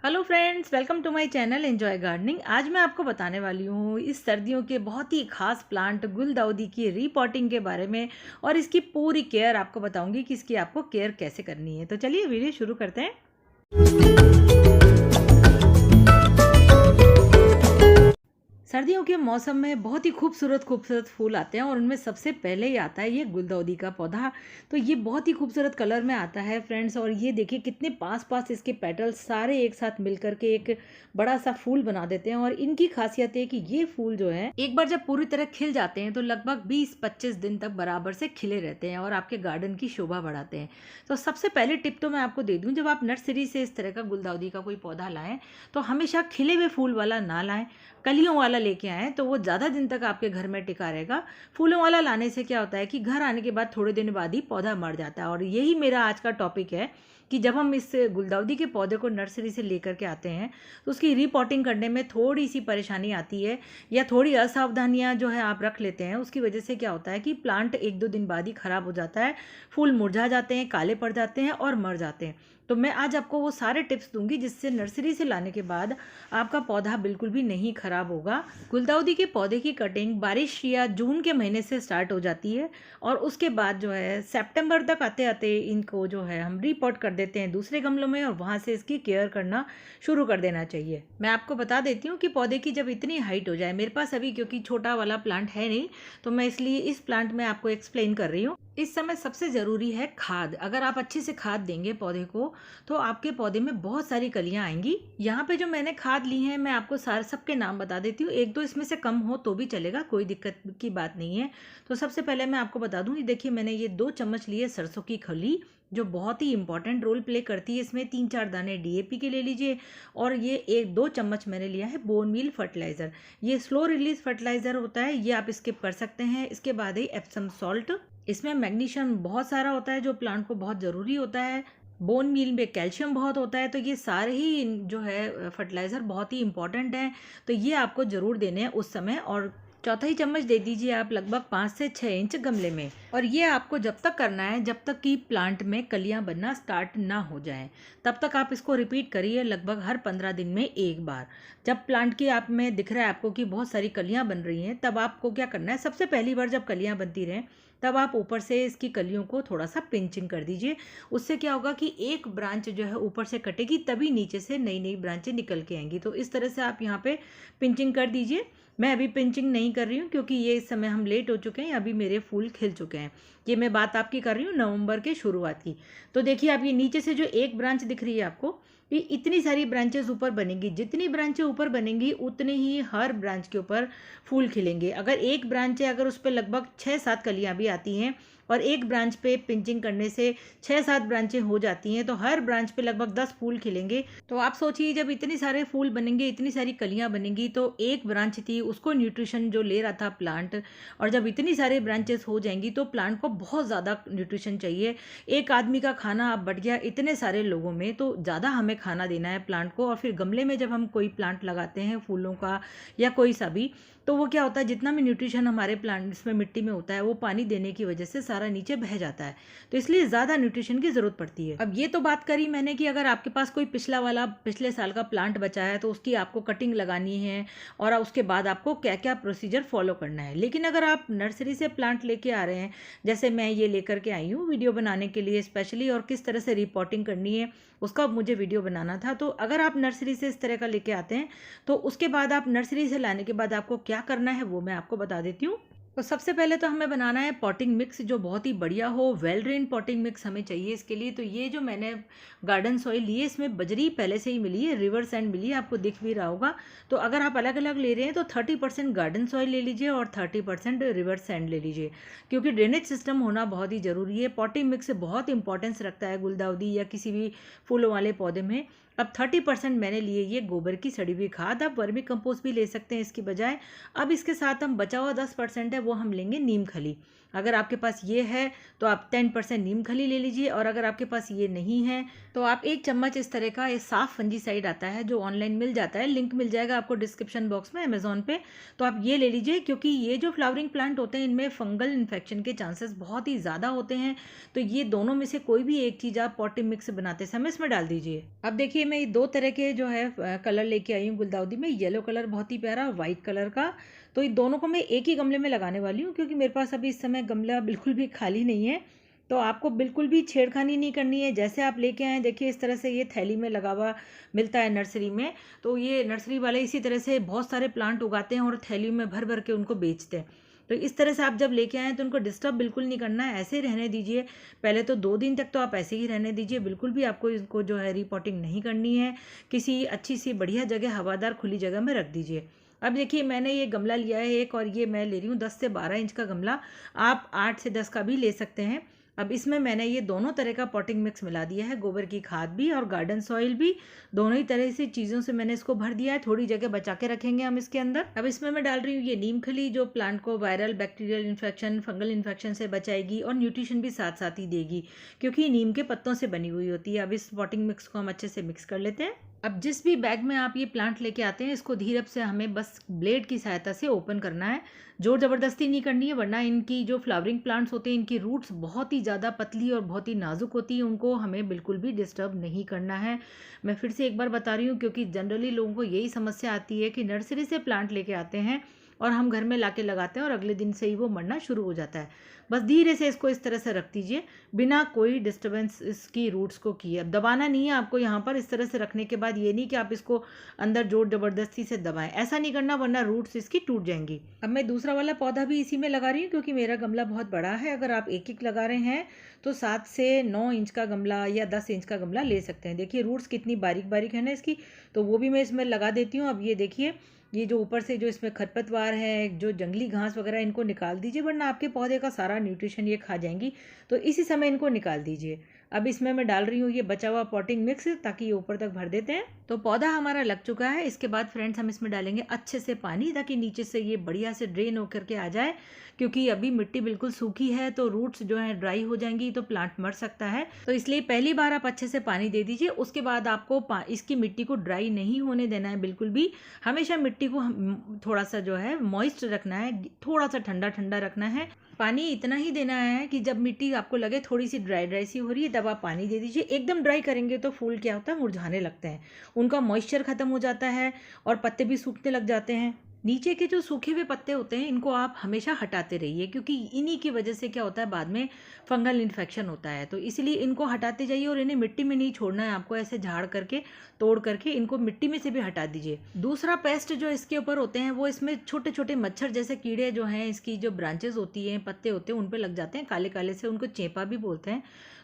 Hello friends, welcome to my channel enjoy gardening. आज मैं आपको बताने वाली हूँ इस सर्दियों के बहुत ही खास प्लांट गुलदाउदी की रीपॉटिंग के बारे में और इसकी पूरी केयर आपको बताऊंगी कि इसकी आपको केयर कैसे करनी है। तो चलिए वीडियो शुरू करते हैं। सर्दियों के मौसम में बहुत ही खूबसूरत खूबसूरत फूल आते हैं और उनमें सबसे पहले ही आता है ये गुलदाउदी का पौधा। तो ये बहुत ही खूबसूरत कलर में आता है फ्रेंड्स, और ये देखिए कितने पास पास इसके पेटल्स सारे एक साथ मिलकर के एक बड़ा सा फूल बना देते हैं। और इनकी खासियत है कि ये फूल जो है एक बार जब पूरी तरह खिल जाते हैं तो लगभग 20-25 दिन तक बराबर से खिले रहते हैं और आपके गार्डन की शोभा बढ़ाते हैं। तो सबसे पहले टिप तो मैं आपको दे दूं, जब आप नर्सरी से इस तरह का गुलदाउदी का कोई पौधा लाएं तो हमेशा खिले हुए फूल वाला ना लाएं, कलियों वाला लेके आएँ तो वो ज़्यादा दिन तक आपके घर में टिका रहेगा। फूलों वाला लाने से क्या होता है कि घर आने के बाद थोड़े दिन बाद ही पौधा मर जाता है। और यही मेरा आज का टॉपिक है कि जब हम इस गुलदाउदी के पौधे को नर्सरी से लेकर के आते हैं तो उसकी रीपॉटिंग करने में थोड़ी सी परेशानी आती है या थोड़ी असावधानियां जो है आप रख लेते हैं। उसकी वजह से क्या होता है कि प्लांट 1-2 दिन बाद ही ख़राब हो जाता है, फूल मुरझा जाते हैं, काले पड़ जाते हैं और मर जाते हैं। तो मैं आज आपको वो सारे टिप्स दूंगी जिससे नर्सरी से लाने के बाद आपका पौधा बिल्कुल भी नहीं खराब होगा। गुलदाउदी के पौधे की कटिंग बारिश या जून के महीने से स्टार्ट हो जाती है और उसके बाद जो है सितंबर तक आते आते इनको जो है हम रीपॉट कर देते हैं दूसरे गमलों में और वहाँ से इसकी केयर करना शुरू कर देना चाहिए। मैं आपको बता देती हूँ कि पौधे की जब इतनी हाइट हो जाए, मेरे पास अभी क्योंकि छोटा वाला प्लांट है नहीं तो मैं इसलिए इस प्लांट में आपको एक्सप्लेन कर रही हूँ। इस समय सबसे ज़रूरी है खाद। अगर आप अच्छे से खाद देंगे पौधे को तो आपके पौधे में बहुत सारी कलियां आएंगी। यहाँ पे जो मैंने खाद ली है मैं आपको सारे सबके नाम बता देती हूँ, 1-2 इसमें से कम हो तो भी चलेगा, कोई दिक्कत की बात नहीं है। तो सबसे पहले मैं आपको बता दूँ, देखिए मैंने ये 2 चम्मच लिए सरसों की खली जो बहुत ही इंपॉर्टेंट रोल प्ले करती है इसमें। 3-4 दाने डीएपी के ले लीजिए और ये 1-2 चम्मच मैंने लिया है बोन मील फर्टिलाइज़र। ये स्लो रिलीज फर्टिलाइज़र होता है, ये आप स्किप कर सकते हैं। इसके बाद ही एप्सम सॉल्ट, इसमें मैग्नीशियम बहुत सारा होता है जो प्लांट को बहुत ज़रूरी होता है। बोन मील में कैल्शियम बहुत होता है। तो ये सारे ही जो है फर्टिलाइज़र बहुत ही इंपॉर्टेंट हैं, तो ये आपको ज़रूर देने हैं उस समय। और चौथा ही चम्मच दे दीजिए आप लगभग 5 से 6 इंच गमले में। और ये आपको जब तक करना है जब तक कि प्लांट में कलियां बनना स्टार्ट ना हो जाएं, तब तक आप इसको रिपीट करिए लगभग हर 15 दिन में एक बार। जब प्लांट की आप में दिख रहा है आपको कि बहुत सारी कलियां बन रही हैं, तब आपको क्या करना है, सबसे पहली बार जब कलियां बनती रहें तब आप ऊपर से इसकी कलियों को थोड़ा सा पिंचिंग कर दीजिए। उससे क्या होगा कि एक ब्रांच जो है ऊपर से कटेगी तभी नीचे से नई नई ब्रांचें निकल के आएंगी। तो इस तरह से आप यहाँ पे पिंचिंग कर दीजिए। मैं अभी पिंचिंग नहीं कर रही हूँ क्योंकि ये इस समय हम लेट हो चुके हैं, अभी मेरे फूल खिल चुके हैं। ये मैं बात आपकी कर रही हूँ नवंबर के शुरुआत की। तो देखिए आप ये नीचे से जो एक ब्रांच दिख रही है आपको, ये इतनी सारी ब्रांचेस ऊपर बनेंगी। जितनी ब्रांचें ऊपर बनेंगी उतने ही हर ब्रांच के ऊपर फूल खिलेंगे। अगर एक ब्रांच है, अगर उस पर लगभग 6-7 कलियां भी आती हैं और एक ब्रांच पे पिंचिंग करने से 6-7 ब्रांचें हो जाती हैं तो हर ब्रांच पे लगभग 10 फूल खिलेंगे। तो आप सोचिए जब इतने सारे फूल बनेंगे, इतनी सारी कलियां बनेंगी, तो एक ब्रांच थी उसको न्यूट्रिशन जो ले रहा था प्लांट, और जब इतनी सारी ब्रांचेस हो जाएंगी तो प्लांट को बहुत ज़्यादा न्यूट्रिशन चाहिए। एक आदमी का खाना अब बढ़ गया इतने सारे लोगों में, तो ज़्यादा हमें खाना देना है प्लांट को। और फिर गमले में जब हम कोई प्लांट लगाते हैं फूलों का या कोई सा भी, तो वो क्या होता है, जितना भी न्यूट्रिशन हमारे प्लांट इसमें मिट्टी में होता है वो पानी देने की वजह से सारा नीचे बह जाता है, तो इसलिए ज़्यादा न्यूट्रिशन की ज़रूरत पड़ती है। अब ये तो बात करी मैंने कि अगर आपके पास कोई पिछले साल का प्लांट बचा है तो उसकी आपको कटिंग लगानी है और उसके बाद आपको क्या क्या प्रोसीजर फॉलो करना है। लेकिन अगर आप नर्सरी से प्लांट लेके आ रहे हैं, जैसे मैं ये लेकर के आई हूँ वीडियो बनाने के लिए स्पेशली, और किस तरह से रिपोर्टिंग करनी है उसका मुझे वीडियो बनाना था, तो अगर आप नर्सरी से इस तरह का लेके आते हैं तो उसके बाद आप नर्सरी से लाने के बाद आपको क्या करना है वो मैं आपको बता देती हूँ। तो सबसे पहले तो हमें बनाना है पॉटिंग मिक्स जो बहुत ही बढ़िया हो, वेल ड्रेन पॉटिंग मिक्स हमें चाहिए इसके लिए। तो ये जो मैंने गार्डन सॉइल ली है इसमें बजरी पहले से ही मिली है, रिवर सैंड मिली है, आपको दिख भी रहा होगा। तो अगर आप अलग अलग ले रहे हैं तो 30% गार्डन सॉइल ले लीजिए और 30% रिवर सैंड ले लीजिए, क्योंकि ड्रेनेज सिस्टम होना बहुत ही ज़रूरी है। पॉटिंग मिक्स बहुत इंपॉर्टेंस रखता है गुलदाउदी या किसी भी फूलों वाले पौधे में। अब 30% मैंने लिए ये गोबर की सड़ी हुई खाद, आप वर्मी कंपोस्ट भी ले सकते हैं इसकी बजाय। अब इसके साथ हम बचा हुआ 10% है वो हम लेंगे नीम खली। अगर आपके पास ये है तो आप 10% नीम खली ले लीजिए, और अगर आपके पास ये नहीं है तो आप 1 चम्मच इस तरह का ये साफ फंजीसाइड आता है जो ऑनलाइन मिल जाता है, लिंक मिल जाएगा आपको डिस्क्रिप्शन बॉक्स में अमेजोन पे, तो आप ये ले लीजिए। क्योंकि ये जो फ्लावरिंग प्लांट होते हैं इनमें फंगल इन्फेक्शन के चांसेस बहुत ही ज़्यादा होते हैं, तो ये दोनों में से कोई भी एक चीज़ आप पॉटिंग मिक्स बनाते समय इसमें डाल दीजिए। अब देखिए देखिए मैं 2 तरह के जो है कलर लेके आई हूँ गुलदाउदी में, येलो कलर बहुत ही प्यारा और वाइट कलर का। तो इन दोनों को मैं एक ही गमले में लगाने वाली हूँ, क्योंकि मेरे पास अभी इस समय गमला बिल्कुल भी खाली नहीं है। तो आपको बिल्कुल भी छेड़खानी नहीं करनी है। जैसे आप लेके आएँ, देखिए इस तरह से ये थैली में लगा हुआ मिलता है नर्सरी में। तो ये नर्सरी वाले इसी तरह से बहुत सारे प्लांट उगाते हैं और थैली में भर भर के उनको बेचते हैं। तो इस तरह से आप जब लेके आएँ तो उनको डिस्टर्ब बिल्कुल नहीं करना है, ऐसे ही रहने दीजिए। पहले तो 2 दिन तक तो आप ऐसे ही रहने दीजिए, बिल्कुल भी आपको इनको जो है रीपॉटिंग नहीं करनी है। किसी अच्छी सी बढ़िया जगह, हवादार खुली जगह में रख दीजिए। अब देखिए मैंने ये गमला लिया है एक, और ये मैं ले रही हूँ 10 से 12 इंच का गमला। आप 8 से 10 का भी ले सकते हैं। अब इसमें मैंने ये दोनों तरह का पॉटिंग मिक्स मिला दिया है, गोबर की खाद भी और गार्डन सॉइल भी। दोनों ही तरह से चीज़ों से मैंने इसको भर दिया है। थोड़ी जगह बचा के रखेंगे हम इसके अंदर। अब इसमें मैं डाल रही हूँ ये नीम खली, जो प्लांट को viral, bacterial infection, fungal infection से बचाएगी और न्यूट्रिशन भी साथ साथ ही देगी, क्योंकि नीम के पत्तों से बनी हुई होती है। अब इस पॉटिंग मिक्स को हम अच्छे से मिक्स कर लेते हैं। अब जिस भी बैग में आप ये प्लांट लेके आते हैं, इसको धीरे से हमें बस ब्लेड की सहायता से ओपन करना है। जोर ज़बरदस्ती नहीं करनी है, वरना इनकी जो फ्लावरिंग प्लांट्स होते हैं, इनकी रूट्स बहुत ही ज़्यादा पतली और बहुत ही नाजुक होती है। उनको हमें बिल्कुल भी डिस्टर्ब नहीं करना है। मैं फिर से एक बार बता रही हूँ, क्योंकि जनरली लोगों को यही समस्या आती है कि नर्सरी से प्लांट लेके आते हैं और हम घर में लाके लगाते हैं और अगले दिन से ही वो मरना शुरू हो जाता है। बस धीरे से इसको इस तरह से रख दीजिए, बिना कोई डिस्टर्बेंस इसकी रूट्स को किए। अब दबाना नहीं है आपको यहाँ पर। इस तरह से रखने के बाद ये नहीं कि आप इसको अंदर जोर ज़बरदस्ती से दबाएं, ऐसा नहीं करना, वरना रूट्स इसकी टूट जाएंगी। अब मैं दूसरा वाला पौधा भी इसी में लगा रही हूँ, क्योंकि मेरा गमला बहुत बड़ा है। अगर आप एक एक लगा रहे हैं तो 7 से 9 इंच का गमला या 10 इंच का गमला ले सकते हैं। देखिए रूट्स कितनी बारीक बारीक है ना इसकी, तो वो भी मैं इसमें लगा देती हूँ। अब ये देखिए, ये जो ऊपर से जो इसमें खरपतवार है, जो जंगली घास वगैरह, इनको निकाल दीजिए, वरना आपके पौधे का सारा न्यूट्रिशन ये खा जाएंगी। तो इसी समय इनको निकाल दीजिए। अब इसमें मैं डाल रही हूँ ये बचा हुआ पॉटिंग मिक्स, ताकि ये ऊपर तक भर देते हैं। तो पौधा हमारा लग चुका है। इसके बाद फ्रेंड्स हम इसमें डालेंगे अच्छे से पानी, ताकि नीचे से ये बढ़िया से ड्रेन होकर के आ जाए, क्योंकि अभी मिट्टी बिल्कुल सूखी है, तो रूट्स जो है ड्राई हो जाएंगी तो प्लांट मर सकता है। तो इसलिए पहली बार आप अच्छे से पानी दे दीजिए। उसके बाद आपको इसकी मिट्टी को ड्राई नहीं होने देना है बिल्कुल भी। हमेशा मिट्टी को थोड़ा सा जो है मॉइस्ट रखना है, थोड़ा सा ठंडा ठंडा रखना है। पानी इतना ही देना है कि जब मिट्टी आपको लगे थोड़ी सी ड्राई ड्राई सी हो रही है, तब आप पानी दे दीजिए। एकदम ड्राई करेंगे तो फूल क्या होता है, मुरझाने लगते हैं, उनका मॉइस्चर खत्म हो जाता है और पत्ते भी सूखने लग जाते हैं। नीचे के जो सूखे हुए पत्ते होते हैं, इनको आप हमेशा हटाते रहिए, क्योंकि इन्हीं की वजह से क्या होता है, बाद में फंगल इन्फेक्शन होता है। तो इसलिए इनको हटाते जाइए, और इन्हें मिट्टी में नहीं छोड़ना है आपको। ऐसे झाड़ करके, तोड़ करके इनको मिट्टी में से भी हटा दीजिए। दूसरा पेस्ट जो इसके ऊपर होते हैं, वो इसमें छोटे छोटे मच्छर जैसे कीड़े जो हैं, इसकी जो ब्रांचेस होती हैं, पत्ते होते हैं, उन पर लग जाते हैं काले काले से, उनको चेपा भी बोलते हैं।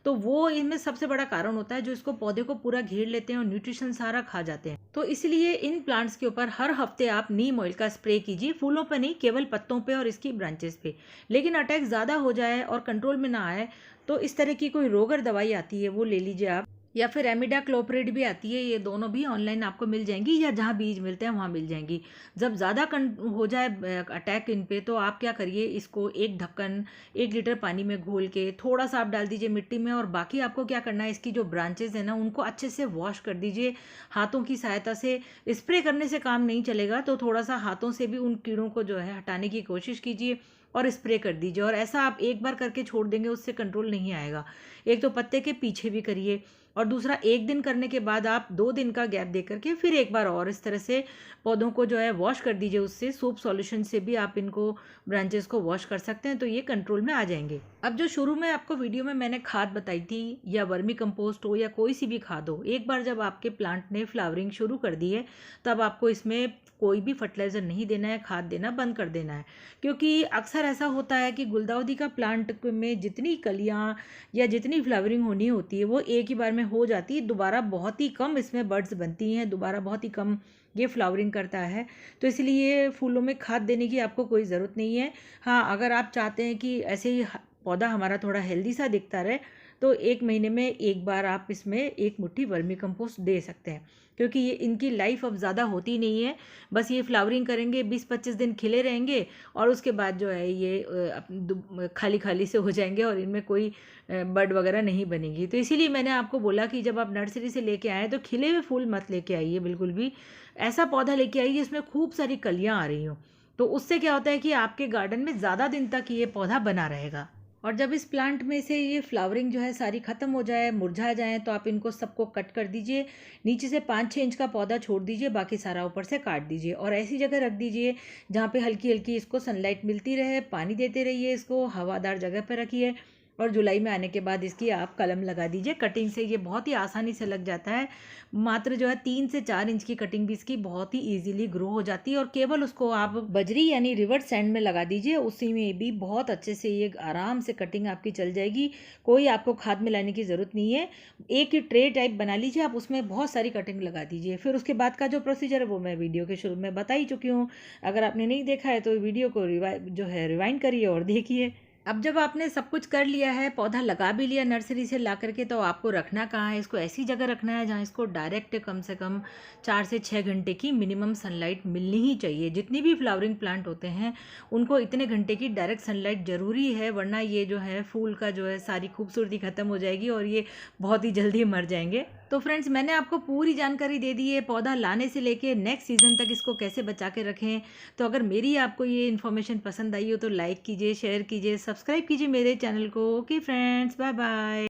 तो वो इनमें सबसे बड़ा कारण होता है, जो इसको पौधे को पूरा घेर लेते हैं और न्यूट्रिशन सारा खा जाते हैं। तो इसलिए इन प्लांट्स के ऊपर हर हफ्ते आप नीम ऑयल का स्प्रे कीजिए, फूलों पर नहीं, केवल पत्तों पे और इसकी ब्रांचेस पे। लेकिन अटैक ज़्यादा हो जाए और कंट्रोल में ना आए, तो इस तरह की कोई रोगर दवाई आती है, वो ले लीजिए आप, या फिर एमिडा क्लोप्रिड भी आती है। ये दोनों भी ऑनलाइन आपको मिल जाएंगी, या जहाँ बीज मिलते हैं वहाँ मिल जाएंगी। जब ज़्यादा हो जाए अटैक इन पे, तो आप क्या करिए, इसको एक ढक्कन 1 लीटर पानी में घोल के थोड़ा सा आप डाल दीजिए मिट्टी में, और बाकी आपको क्या करना है, इसकी जो ब्रांचेस है ना, उनको अच्छे से वॉश कर दीजिए हाथों की सहायता से। स्प्रे करने से काम नहीं चलेगा, तो थोड़ा सा हाथों से भी उन कीड़ों को जो है हटाने की कोशिश कीजिए और स्प्रे कर दीजिए। और ऐसा आप एक बार करके छोड़ देंगे, उससे कंट्रोल नहीं आएगा। एक तो पत्ते के पीछे भी करिए, और दूसरा 1 दिन करने के बाद आप 2 दिन का गैप दे करके फिर एक बार और इस तरह से पौधों को जो है वॉश कर दीजिए। उससे सूप सॉल्यूशन से भी आप इनको, ब्रांचेस को वॉश कर सकते हैं, तो ये कंट्रोल में आ जाएंगे। अब जो शुरू में आपको वीडियो में मैंने खाद बताई थी, या वर्मी कंपोस्ट हो या कोई सी भी खाद हो, एक बार जब आपके प्लांट ने फ्लावरिंग शुरू कर दी है, तब आपको इसमें कोई भी फर्टिलाइज़र नहीं देना है, खाद देना बंद कर देना है। क्योंकि अक्सर ऐसा होता है कि गुलदाउदी का प्लांट में जितनी कलियाँ या जितनी फ्लावरिंग होनी होती है, वो एक ही बार में हो जाती है। दोबारा बहुत ही कम इसमें बड्स बनती हैं, दोबारा बहुत ही कम ये फ्लावरिंग करता है। तो इसलिए फूलों में खाद देने की आपको कोई ज़रूरत नहीं है। हाँ, अगर आप चाहते हैं कि ऐसे ही पौधा हमारा थोड़ा हेल्दी सा दिखता रहे, तो 1 महीने में एक बार आप इसमें 1 मुट्ठी वर्मी कंपोस्ट दे सकते हैं, क्योंकि ये इनकी लाइफ अब ज़्यादा होती नहीं है। बस ये फ्लावरिंग करेंगे, 20-25 दिन खिले रहेंगे, और उसके बाद जो है ये खाली खाली से हो जाएंगे, और इनमें कोई बड वगैरह नहीं बनेगी। तो इसीलिए मैंने आपको बोला कि जब आप नर्सरी से लेके आएँ, तो खिले हुए फूल मत लेके आइए बिल्कुल भी। ऐसा पौधा लेके आइए जिसमें खूब सारी कलियाँ आ रही हों। तो उससे क्या होता है कि आपके गार्डन में ज़्यादा दिन तक ये पौधा बना रहेगा। और जब इस प्लांट में से ये फ्लावरिंग जो है सारी ख़त्म हो जाए, मुरझा जाए, तो आप इनको सबको कट कर दीजिए। नीचे से 5-6 इंच का पौधा छोड़ दीजिए, बाकी सारा ऊपर से काट दीजिए और ऐसी जगह रख दीजिए जहाँ पे हल्की-हल्की इसको सनलाइट मिलती रहे। पानी देते रहिए इसको, हवादार जगह पे रखिए और जुलाई में आने के बाद इसकी आप कलम लगा दीजिए। कटिंग से ये बहुत ही आसानी से लग जाता है। मात्र जो है 3 से 4 इंच की कटिंग भी इसकी बहुत ही ईज़िली ग्रो हो जाती है और केवल उसको आप बजरी यानी रिवर सैंड में लगा दीजिए, उसी में भी बहुत अच्छे से ये आराम से कटिंग आपकी चल जाएगी। कोई आपको खाद मिलाने की ज़रूरत नहीं है। एक ही ट्रे टाइप बना लीजिए आप, उसमें बहुत सारी कटिंग लगा दीजिए। फिर उसके बाद का जो प्रोसीजर है वो मैं वीडियो के शुरू में बता ही चुकी हूँ। अगर आपने नहीं देखा है तो वीडियो को रिवाइंड करिए और देखिए। अब जब आपने सब कुछ कर लिया है, पौधा लगा भी लिया नर्सरी से ला करके, तो आपको रखना कहाँ है? इसको ऐसी जगह रखना है जहाँ इसको डायरेक्ट कम से कम 4 से 6 घंटे की मिनिमम सनलाइट मिलनी ही चाहिए। जितनी भी फ्लावरिंग प्लांट होते हैं उनको इतने घंटे की डायरेक्ट सनलाइट ज़रूरी है, वरना ये जो है फूल का जो है सारी खूबसूरती ख़त्म हो जाएगी और ये बहुत ही जल्दी मर जाएंगे। तो फ्रेंड्स, मैंने आपको पूरी जानकारी दे दी है, पौधा लाने से लेके नेक्स्ट सीज़न तक इसको कैसे बचा के रखें। तो अगर मेरी आपको ये इन्फॉर्मेशन पसंद आई हो तो लाइक कीजिए, शेयर कीजिए, सब्सक्राइब कीजिए मेरे चैनल को। Okay friends, bye bye.